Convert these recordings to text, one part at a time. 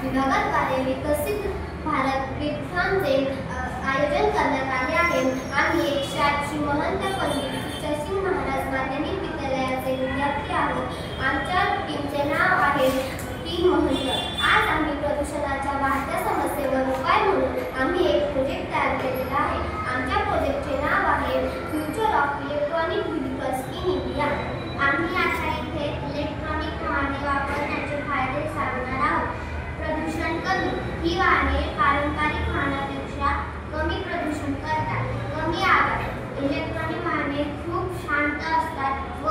विभागाद्वारे विकसित भारत व्याख्यानांचे आयोजन करण्यात आले आहे। आम्ही 108 महंत पंडित सुखसिंग महाराज माध्यमिक विद्यालयाचे विद्यार्थी आहोत। आमच्या टीमचे नाव आहे टीम महंत। आज आम्ही प्रदूषणाच्या वाढत्या समस्येवर उपाय म्हणून आम्ही एक प्रोजेक्ट तयार केलेला आहे। आमच्या प्रोजेक्टचे नाव आहे future of electronic vehicles in India. आम्ही आता इथे इलेक्ट्रॉनिक वाहने वापरण्याचे फायदे सांगणार आहोत। प्रदूषण कमी। ही वाहने पारंपरिक वाहनांपेक्षा कमी प्रदूषण करतात, कमी आवाज। इलेक्ट्रॉनिक वाहने खूप शांत असतात व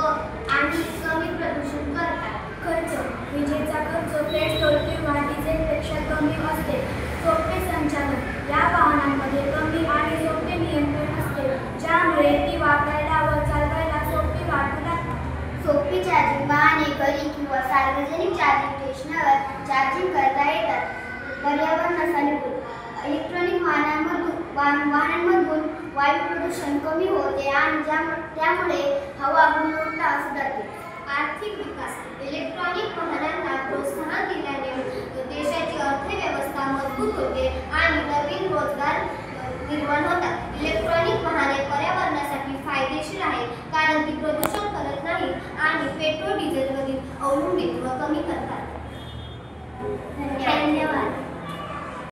आणि कमी प्रदूषण करतात। खर्च। विजेचा खर्च पेट्रोल किंवा डिझेलपेक्षा कमी असते। सोपे संचालन। या वाहनांमध्ये कमी आणि सोपे नियंत्रण असते, ज्यामुळे ती वापरायला व चालवायला सोपी वाटू लागतात। सोपी चार्जिंग। वाहने घरी किंवा सार्वजनिक चार्जिंग स्टेशनवर चार्जिंग करता येतात। पर्यावरणासाठी इलेक्ट्रॉनिक वाहनांमधून वायू प्रदूषण कमी होते आणि त्यामुळे हवा गुणवत्ता सुधारते। आर्थिक विकास। इलेक्ट्रॉनिक वाहनांना प्रोत्साहन दिल्याने देशाची अर्थव्यवस्था मजबूत होते आणि नवीन रोजगार निर्माण होतात। इलेक्ट्रॉनिक वाहने पर्यावरणासाठी फायदेशीर आहेत, कारण ती प्रदूषण करत नाही आणि पेट्रोल डिझेलवरील अवलंबित्व कमी करतात। धन्यवाद।